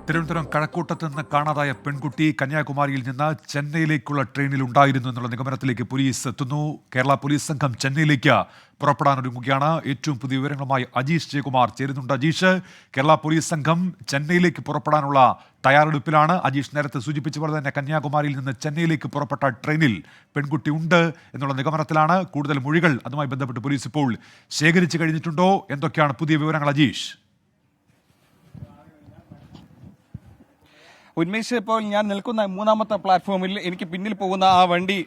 തിരുവനന്തപുരം കഴക്കൂട്ടത്ത് നിന്ന് കാണാതായ പെൺകുട്ടി കന്യാകുമാരിയിൽ നിന്ന് ചെന്നൈയിലേക്കുള്ള ട്രെയിനിൽ ഉണ്ടായിരുന്നു എന്നുള്ള നിഗമനത്തിലേക്ക് പോലീസ് എത്തുന്നു. കേരള പോലീസ് സംഘം ചെന്നൈയിലേക്ക് പുറപ്പെടാനൊരുങ്ങുകയാണ്. ഏറ്റവും പുതിയ വിവരങ്ങളുമായി അജീഷ് ജയകുമാർ ചേരുന്നുണ്ട്. അജീഷ്, കേരള പോലീസ് സംഘം ചെന്നൈയിലേക്ക് പുറപ്പെടാനുള്ള തയ്യാറെടുപ്പിലാണ്. അജീഷ് നേരത്തെ സൂചിപ്പിച്ച പോലെ തന്നെ കന്യാകുമാരിയിൽ നിന്ന് ചെന്നൈയിലേക്ക് പുറപ്പെട്ട ട്രെയിനിൽ പെൺകുട്ടി ഉണ്ട് എന്നുള്ള നിഗമനത്തിലാണ്. കൂടുതൽ മൊഴികൾ അതുമായി ബന്ധപ്പെട്ട് പോലീസ് ഇപ്പോൾ ശേഖരിച്ചു കഴിഞ്ഞിട്ടുണ്ടോ? എന്തൊക്കെയാണ് പുതിയ വിവരങ്ങൾ അജീഷ്? ഉന്മേഷ്, ഇപ്പോൾ ഞാൻ നിൽക്കുന്ന മൂന്നാമത്തെ പ്ലാറ്റ്ഫോമിൽ എനിക്ക് പിന്നിൽ പോകുന്ന ആ വണ്ടി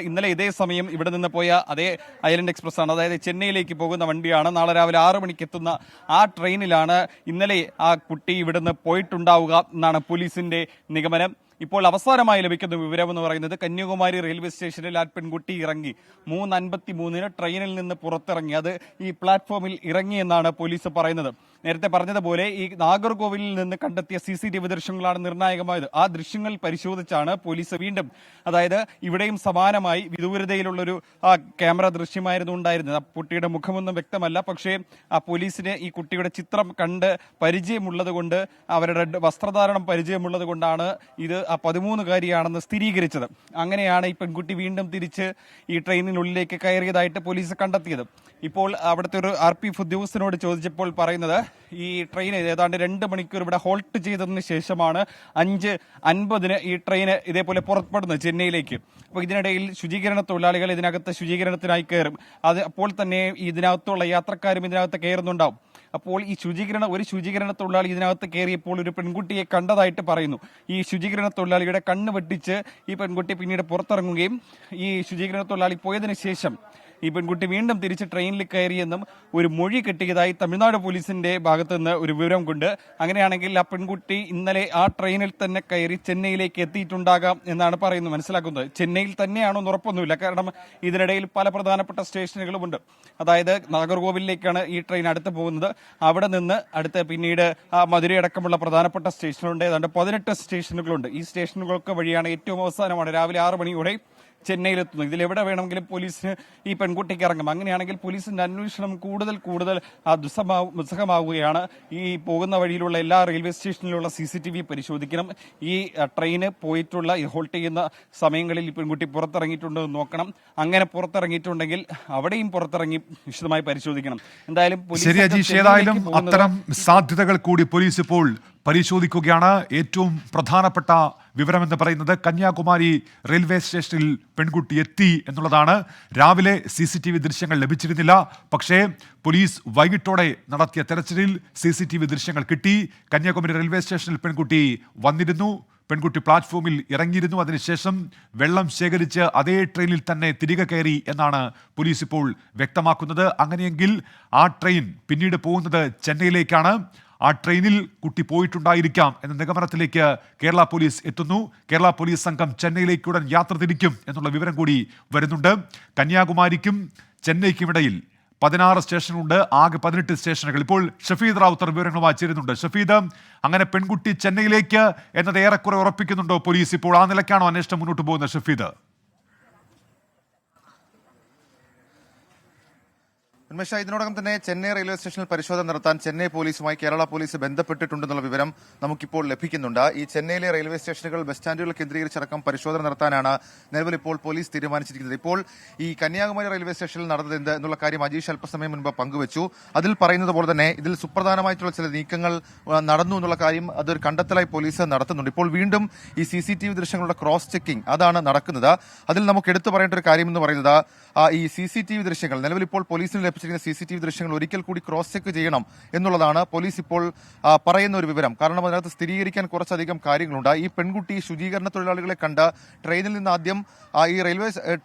ഇന്നലെ ഇതേ സമയം ഇവിടെ നിന്ന് പോയ അതേ ഐലൻഡ് എക്സ്പ്രസ് ആണ്. അതായത് ചെന്നൈയിലേക്ക് പോകുന്ന വണ്ടിയാണ്. നാളെ രാവിലെ 6 മണിക്ക് എത്തുന്ന ആ ട്രെയിനിലാണ് ഇന്നലെ ആ കുട്ടി ഇവിടുന്ന് പോയിട്ടുണ്ടാവുക എന്നാണ് പോലീസിന്റെ നിഗമനം. ഇപ്പോൾ അവസാനമായി ലഭിക്കുന്ന വിവരമെന്ന് പറയുന്നത് കന്യാകുമാരി റെയിൽവേ സ്റ്റേഷനിൽ ആ പെൺകുട്ടി ഇറങ്ങി 3:53 ട്രെയിനിൽ നിന്ന് പുറത്തിറങ്ങി. അത് ഈ പ്ലാറ്റ്ഫോമിൽ ഇറങ്ങിയെന്നാണ് പോലീസ് പറയുന്നത്. നേരത്തെ പറഞ്ഞതുപോലെ ഈ നാഗർകോവിലിൽ നിന്ന് കണ്ടെത്തിയ CCTV ദൃശ്യങ്ങളാണ് നിർണായകമായത്. ആ ദൃശ്യങ്ങൾ പരിശോധിച്ചാണ് പോലീസ് വീണ്ടും, അതായത് ഇവിടെയും സമാനമായി വിദൂരതയിലുള്ളൊരു ക്യാമറ ദൃശ്യമായിരുന്നു ഉണ്ടായിരുന്നത്. ആ കുട്ടിയുടെ മുഖമൊന്നും വ്യക്തമല്ല, പക്ഷേ ആ പോലീസിന് ഈ കുട്ടിയുടെ ചിത്രം കണ്ട് പരിചയമുള്ളത് കൊണ്ട്, അവരുടെ വസ്ത്രധാരണം പരിചയമുള്ളത് കൊണ്ടാണ് ഇത് ആ 13-കാരിയാണെന്ന് സ്ഥിരീകരിച്ചത്. അങ്ങനെയാണ് ഈ പെൺകുട്ടി വീണ്ടും തിരിച്ച് ഈ ട്രെയിനിനുള്ളിലേക്ക് കയറിയതായിട്ട് പോലീസ് കണ്ടെത്തിയത്. ഇപ്പോൾ അവിടുത്തെ ഒരു RPF ഉദ്യോഗസ്ഥനോട് ചോദിച്ചപ്പോൾ പറയുന്നത്, ഈ ട്രെയിൻ ഏതാണ്ട് 2 മണിക്കൂർ ഇവിടെ ഹോൾട്ട് ചെയ്തതിന് ശേഷമാണ് 5:50 ഈ ട്രെയിൻ ഇതേപോലെ പുറപ്പെടുന്നത് ചെന്നൈയിലേക്ക്. അപ്പോൾ ഇതിനിടയിൽ ശുചീകരണ തൊഴിലാളികൾ ഇതിനകത്ത് ശുചീകരണത്തിനായി കയറും. അപ്പോൾ തന്നെ ഇതിനകത്തുള്ള യാത്രക്കാരും ഇതിനകത്ത് കയറുന്നുണ്ടാവും. അപ്പോൾ ഈ ഒരു ശുചീകരണ തൊഴിലാളി ഇതിനകത്ത് കയറിയപ്പോൾ ഒരു പെൺകുട്ടിയെ കണ്ടതായിട്ട് പറയുന്നു. ഈ ശുചീകരണ തൊഴിലാളിയുടെ കണ്ണ് വെട്ടിച്ച് ഈ പെൺകുട്ടി പിന്നീട് പുറത്തിറങ്ങുകയും ഈ ശുചീകരണ തൊഴിലാളി പോയതിനു ശേഷം ഈ പെൺകുട്ടി വീണ്ടും തിരിച്ച് ട്രെയിനിൽ കയറിയെന്നും ഒരു മൊഴി കിട്ടിയതായി തമിഴ്നാട് പോലീസിന്റെ ഭാഗത്തു നിന്ന് ഒരു വിവരം കൊണ്ട്, അങ്ങനെയാണെങ്കിൽ ആ പെൺകുട്ടി ഇന്നലെ ആ ട്രെയിനിൽ തന്നെ കയറി ചെന്നൈയിലേക്ക് എത്തിയിട്ടുണ്ടാകാം എന്നാണ് മനസ്സിലാക്കുന്നത്. ചെന്നൈയിൽ തന്നെയാണോ എന്ന് ഉറപ്പൊന്നുമില്ല, കാരണം ഇതിനിടയിൽ പല പ്രധാനപ്പെട്ട സ്റ്റേഷനുകളുമുണ്ട്. അതായത് നാഗർകോവിലേക്കാണ് ഈ ട്രെയിൻ അടുത്ത് പോകുന്നത്. അവിടെ നിന്ന് പിന്നീട് മധുര അടക്കമുള്ള പ്രധാനപ്പെട്ട സ്റ്റേഷനുകളുണ്ട്. ഏതാണ്ട് 18 സ്റ്റേഷനുകളുണ്ട്. ഈ സ്റ്റേഷനുകൾക്ക് വഴിയാണ് ഏറ്റവും അവസാനമാണ് രാവിലെ 6 മണിയോടെ ചെന്നൈയിലെത്തുന്നു. ഇതിലെവിടെ വേണമെങ്കിലും പോലീസിന് ഈ പെൺകുട്ടിക്ക് ഇറങ്ങും. അങ്ങനെയാണെങ്കിൽ പോലീസിന്റെ അന്വേഷണം കൂടുതൽ ദുസ്സഹമാവുകയാണ്. ഈ പോകുന്ന വഴിയിലുള്ള എല്ലാ റെയിൽവേ സ്റ്റേഷനിലുള്ള CCTV പരിശോധിക്കണം. ഈ ട്രെയിന് പോയിട്ടുള്ള ഹോൾട്ട് ചെയ്യുന്ന സമയങ്ങളിൽ ഈ പെൺകുട്ടി പുറത്തിറങ്ങിയിട്ടുണ്ടോ എന്ന് നോക്കണം. അങ്ങനെ പുറത്തിറങ്ങിയിട്ടുണ്ടെങ്കിൽ അവിടെയും പുറത്തിറങ്ങി വിശദമായി പരിശോധിക്കണം. എന്തായാലും അത്തരം സാധ്യതകൾ കൂടി പോലീസ് ഇപ്പോൾ പരിശോധിക്കുകയാണ്. ഏറ്റവും പ്രധാനപ്പെട്ട വിവരമെന്ന് പറയുന്നത് കന്യാകുമാരി റെയിൽവേ സ്റ്റേഷനിൽ പെൺകുട്ടി എത്തി എന്നുള്ളതാണ്. രാവിലെ CCTV ദൃശ്യങ്ങൾ ലഭിച്ചിരുന്നില്ല, പക്ഷേ പോലീസ് വൈകിട്ടോടെ നടത്തിയ തെരച്ചിലിൽ CCTV ദൃശ്യങ്ങൾ കിട്ടി. കന്യാകുമാരി റെയിൽവേ സ്റ്റേഷനിൽ പെൺകുട്ടി വന്നിരുന്നു. പെൺകുട്ടി പ്ലാറ്റ്ഫോമിൽ ഇറങ്ങിയിരുന്നു. അതിനുശേഷം വെള്ളം ശേഖരിച്ച് അതേ ട്രെയിനിൽ തന്നെ തിരികെ കയറി എന്നാണ് പോലീസ് ഇപ്പോൾ വ്യക്തമാക്കുന്നത്. അങ്ങനെയെങ്കിൽ ആ ട്രെയിൻ പിന്നീട് പോകുന്നത് ചെന്നൈയിലേക്കാണ്. ആ ട്രെയിനിൽ കുട്ടി പോയിട്ടുണ്ടായിരിക്കാം എന്ന നിഗമനത്തിലേക്ക് കേരള പോലീസ് എത്തുന്നു. കേരള പോലീസ് സംഘം ചെന്നൈയിലേക്ക് ഉടൻ യാത്ര തിരിക്കും എന്നുള്ള വിവരം കൂടി വരുന്നുണ്ട്. കന്യാകുമാരിക്കും ചെന്നൈക്കുമിടയിൽ 16 സ്റ്റേഷനുണ്ട്, ആകെ 18 സ്റ്റേഷനുകൾ. ഇപ്പോൾ ഷഫീദ് റാവുത്തർ വിവരങ്ങളുമായി ചേരുന്നുണ്ട്. ഷഫീദ്, അങ്ങനെ പെൺകുട്ടി ചെന്നൈയിലേക്ക് എന്നത് ഏറെക്കുറെ ഉറപ്പിക്കുന്നുണ്ടോ പോലീസ്? ഇപ്പോൾ ആ നിലയ്ക്കാണോ അന്വേഷണം മുന്നോട്ട് പോകുന്നത് ഷഫീദ്? ഉന്മേഷ, ഇതിനോടകം തന്നെ ചെന്നൈ റെയിൽവേ സ്റ്റേഷനിൽ പരിശോധന നടത്താൻ ചെന്നൈ പോലീസുമായി കേരള പോലീസ് ബന്ധപ്പെട്ടിട്ടുണ്ടെന്നുള്ള വിവരം നമുക്കിപ്പോൾ ലഭിക്കുന്നുണ്ട്. ഈ ചെന്നൈയിലെ റെയിൽവേ സ്റ്റേഷനുകൾ, ബസ് സ്റ്റാൻഡുകൾ കേന്ദ്രീകരിച്ചടക്കം പരിശോധന നടത്താനാണ് നിലവിൽ ഇപ്പോൾ പോലീസ് തീരുമാനിച്ചിരിക്കുന്നത്. ഇപ്പോൾ ഈ കന്യാകുമാരി റെയിൽവേ സ്റ്റേഷനിൽ നടന്നത് എന്ത് എന്നുള്ള കാര്യം അജീഷ് അല്പസമയം മുൻപ് പങ്കുവച്ചു. അതിൽ പറയുന്നത് പോലെ തന്നെ ഇതിൽ സുപ്രധാനമായിട്ടുള്ള ചില നീക്കങ്ങൾ നടന്നു എന്നുള്ള കാര്യം അതൊരു കണ്ടെത്തലായി പോലീസ് നടത്തുന്നുണ്ട്. ഇപ്പോൾ വീണ്ടും ഈ CCTV ദൃശ്യങ്ങളുടെ ക്രോസ് ചെക്കിംഗ് അതാണ് നടക്കുന്നത്. അതിൽ നമുക്ക് എടുത്തു പറയേണ്ട ഒരു കാര്യം എന്ന് പറയുന്നത്, ഈ CCTV ദൃശ്യങ്ങൾ നിലവിൽ ഇപ്പോൾ പോലീസിന് ലഭിച്ചിരിക്കുന്ന CCTV ദൃശ്യങ്ങൾ ഒരിക്കൽ കൂടി ക്രോസ് ചെക്ക് ചെയ്യണം എന്നുള്ളതാണ് പോലീസ് ഇപ്പോൾ പറയുന്ന ഒരു വിവരം. കാരണം അതിനകത്ത് സ്ഥിരീകരിക്കാൻ കുറച്ചധികം കാര്യങ്ങളുണ്ട്. ഈ പെൺകുട്ടി ശുചീകരണ തൊഴിലാളികളെ കണ്ട് ട്രെയിനിൽ നിന്ന് ആദ്യം ഈ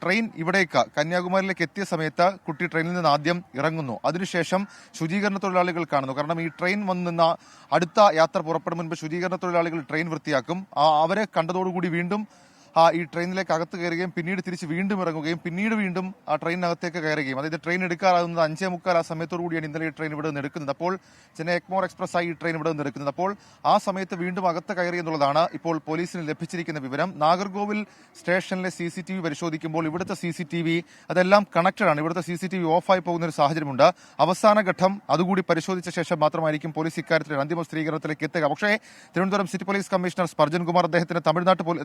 ട്രെയിൻ ഇവിടേക്ക് കന്യാകുമാരിയിലേക്ക് എത്തിയ സമയത്ത് കുട്ടി ട്രെയിനിൽ നിന്ന് ആദ്യം ഇറങ്ങുന്നു. അതിനുശേഷം ശുചീകരണ തൊഴിലാളികൾ കാണുന്നു. കാരണം ഈ ട്രെയിൻ വന്നു നിന്ന് അടുത്ത യാത്ര പുറപ്പെടും മുൻപ് ശുചീകരണ തൊഴിലാളികൾ ട്രെയിൻ വൃത്തിയാക്കും. അവരെ കണ്ടതോടുകൂടി വീണ്ടും ഈ ട്രെയിനിലേക്ക് അകത്ത് കയറുകയും പിന്നീട് തിരിച്ച് വീണ്ടും ഇറങ്ങുകയും പിന്നീട് വീണ്ടും ആ ട്രെയിനകത്തേക്ക് കയറുകയും, അതായത് ട്രെയിൻ എടുക്കാറാകുന്നത് 5:45 ആ സമയത്തോടു കൂടിയാണ് ഇന്നലെ ഈ ട്രെയിൻ ഇവിടെ നിന്ന് എടുക്കുന്നത്. അപ്പോൾ ചെന്നൈ എഗ്മോർ എക്സ്പ്രസ് ആയി ഈ ട്രെയിൻ ഇവിടെ നിന്ന് എടുക്കുന്നത്. അപ്പോൾ ആ സമയത്ത് വീണ്ടും അകത്ത് കയറി എന്നുള്ളതാണ് ഇപ്പോൾ പോലീസിന് ലഭിച്ചിരിക്കുന്ന വിവരം. നാഗർകോവിൽ സ്റ്റേഷനിലെ CCTV പരിശോധിക്കുമ്പോൾ ഇവിടുത്തെ CCTV അതെല്ലാം കണക്റ്റഡ് ആണ്. ഇവിടുത്തെ CCTV ഓഫായി പോകുന്ന ഒരു സാഹചര്യമുണ്ട്. അവസാന ഘട്ടം അതുകൂടി പരിശോധിച്ച ശേഷം മാത്രമായിരിക്കും പോലീസ് ഇക്കാര്യത്തിൽ അന്തിമ സ്ഥിരീകരണത്തിലേക്ക് എത്തുക. പക്ഷേ Thiruvananthapuram city police commissioner Spurgeon Kumar അദ്ദേഹത്തിന്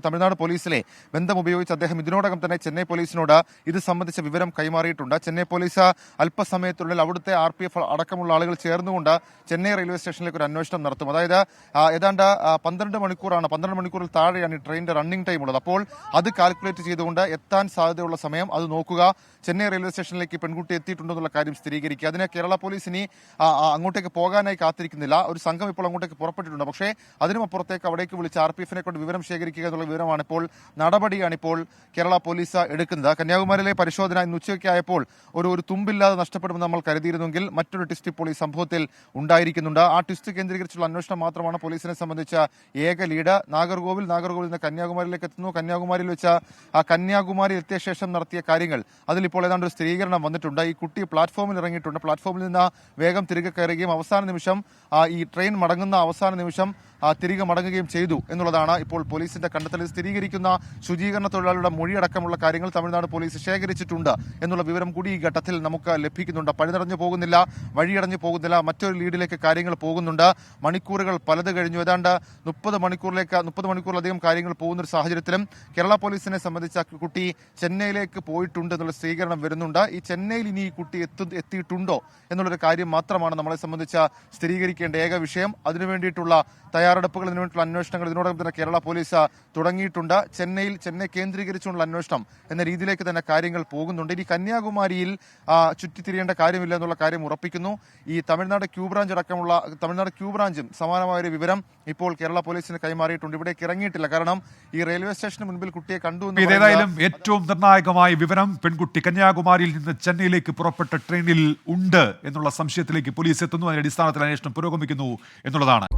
തമിഴ്നാട് പോലീസിലെ ബന്ധം ഉപയോഗിച്ച് അദ്ദേഹം ഇതിനോടകം തന്നെ ചെന്നൈ പോലീസിനോട് ഇത് സംബന്ധിച്ച വിവരം കൈമാറിയിട്ടുണ്ട്. ചെന്നൈ പോലീസ് അല്പസമയത്തിനുള്ളിൽ അവിടുത്തെ RPF അടക്കമുള്ള ആളുകൾ ചേർന്നുകൊണ്ട് ചെന്നൈ റെയിൽവേ സ്റ്റേഷനിലേക്ക് ഒരു അന്വേഷണം നടത്തും. അതായത് ഏതാണ്ട് 12 മണിക്കൂറിൽ താഴെയാണ് ഈ ട്രെയിനിന്റെ റണ്ണിംഗ് ടൈം ഉള്ളത്. അപ്പോൾ അത് കാൽക്കുലേറ്റ് ചെയ്തുകൊണ്ട് എത്താൻ സാധ്യതയുള്ള സമയം അത് നോക്കുക, ചെന്നൈ റെയിൽവേ സ്റ്റേഷനിലേക്ക് പെൺകുട്ടി എത്തിയിട്ടുണ്ടോ എന്നുള്ള കാര്യം സ്ഥിരീകരിക്കുക. അതിന് കേരള പോലീസ് ഇനി അങ്ങോട്ടേക്ക് പോകാനായി കാത്തിരിക്കുന്നില്ല. ഒരു സംഘം ഇപ്പോൾ അങ്ങോട്ടേക്ക് പുറപ്പെട്ടിട്ടുണ്ട്. പക്ഷേ അതിനും അപ്പുറത്തേക്ക് അവിടേക്ക് വിളിച്ച് RPF-നെ കൊണ്ട് വിവരം ശേഖരിക്കുക എന്നുള്ള വിവരമാണ് ഇപ്പോൾ നടപടിയാണ് ഇപ്പോൾ കേരള പോലീസ് എടുക്കുന്നത്. കന്യാകുമാരിയിലെ പരിശോധന ഇന്ന് ഉച്ചയ്ക്കായപ്പോൾ ഒരു തുമ്പില്ലാതെ നഷ്ടപ്പെടുമെന്ന് നമ്മൾ കരുതിയിരുന്നെങ്കിൽ മറ്റൊരു ട്വിസ്റ്റ് ഇപ്പോൾ ഈ സംഭവത്തിൽ ഉണ്ടായിരിക്കുന്നുണ്ട്. ആ ട്വിസ്റ്റ് കേന്ദ്രീകരിച്ചുള്ള അന്വേഷണം മാത്രമാണ് പോലീസിനെ സംബന്ധിച്ച ഏക ലീഡ്. നാഗർകോവിൽ നിന്ന് കന്യാകുമാരിയിലേക്ക് എത്തുന്നു. കന്യാകുമാരിയിൽ വെച്ച് കന്യാകുമാരി എത്തിയ ശേഷം നടത്തിയ കാര്യങ്ങൾ അതിലിപ്പോൾ ഏതാണ്ട് ഒരു സ്ഥിരീകരണം വന്നിട്ടുണ്ട്. ഈ കുട്ടി പ്ലാറ്റ്ഫോമിൽ ഇറങ്ങിയിട്ടുണ്ട്. പ്ലാറ്റ്ഫോമിൽ നിന്ന് വേഗം തിരികെ കയറുകയും അവസാന നിമിഷം ഈ ട്രെയിൻ മടങ്ങുന്ന അവസാന നിമിഷം തിരികെ മടങ്ങുകയും ചെയ്തു എന്നുള്ളതാണ് ഇപ്പോൾ പോലീസിന്റെ കണ്ടെത്തൽ. സ്ഥിരീകരിക്കുന്ന ശുചീകരണ തൊഴിലാളിയുടെ മൊഴിയടക്കമുള്ള കാര്യങ്ങൾ തമിഴ്നാട് പോലീസ് ശേഖരിച്ചിട്ടുണ്ട് എന്നുള്ള വിവരം കൂടി ഈ ഘട്ടത്തിൽ നമുക്ക് ലഭിക്കുന്നുണ്ട്. പഴുതടഞ്ഞു പോകുന്നില്ല, വഴിയടഞ്ഞു പോകുന്നില്ല, മറ്റൊരു ലീഡിലേക്ക് കാര്യങ്ങൾ പോകുന്നുണ്ട്. മണിക്കൂറുകൾ പലത് കഴിഞ്ഞു. ഏതാണ്ട് 30 മണിക്കൂറിലധികം കാര്യങ്ങൾ പോകുന്ന ഒരു സാഹചര്യത്തിലും കേരള പോലീസിനെ സംബന്ധിച്ച കുട്ടി ചെന്നൈയിലേക്ക് പോയിട്ടുണ്ട് എന്നുള്ള സ്ഥിരീകരണം വരുന്നുണ്ട്. ഈ ചെന്നൈയിൽ ഇനി ഈ കുട്ടി എത്തിയിട്ടുണ്ടോ എന്നുള്ളൊരു കാര്യം മാത്രമാണ് നമ്മളെ സംബന്ധിച്ച സ്ഥിരീകരിക്കേണ്ട ഏക വിഷയം. അതിനുവേണ്ടിയിട്ടുള്ള തയ്യാറെടുപ്പുകൾ, ഇതിനുവേണ്ടിയിട്ടുള്ള അന്വേഷണങ്ങൾ ഇതിനോടകം തന്നെ കേരള പോലീസ് തുടങ്ങിയിട്ടുണ്ട്. ചെന്നൈ കേന്ദ്രീകരിച്ചുള്ള അന്വേഷണം എന്ന രീതിയിലേക്ക് തന്നെ കാര്യങ്ങൾ പോകുന്നുണ്ട്. ഇനി കന്യാകുമാരിയിൽ ചുറ്റിത്തിരിയേണ്ട കാര്യമില്ല എന്നുള്ള കാര്യം ഉറപ്പിക്കുന്നു. ഈ തമിഴ്നാട് ക്യൂ ബ്രാഞ്ചും സമാനമായ ഒരു വിവരം ഇപ്പോൾ കേരള പോലീസിന് കൈമാറിയിട്ടുണ്ട്. ഇവിടേക്ക് ഇറങ്ങിയിട്ടില്ല. കാരണം ഈ റെയിൽവേ സ്റ്റേഷന് മുൻപിൽ കുട്ടിയെ കണ്ടു. ഏതായാലും ഏറ്റവും നിർണായകമായ വിവരം, പെൺകുട്ടി കന്യാകുമാരിയിൽ നിന്ന് ചെന്നൈയിലേക്ക് പുറപ്പെട്ട ട്രെയിനിൽ ഉണ്ട് എന്നുള്ള സംശയത്തിലേക്ക് പോലീസ് എത്തുന്നു. അതിന്റെ അടിസ്ഥാനത്തിൽ അന്വേഷണം പുരോഗമിക്കുന്നു എന്നുള്ളതാണ്.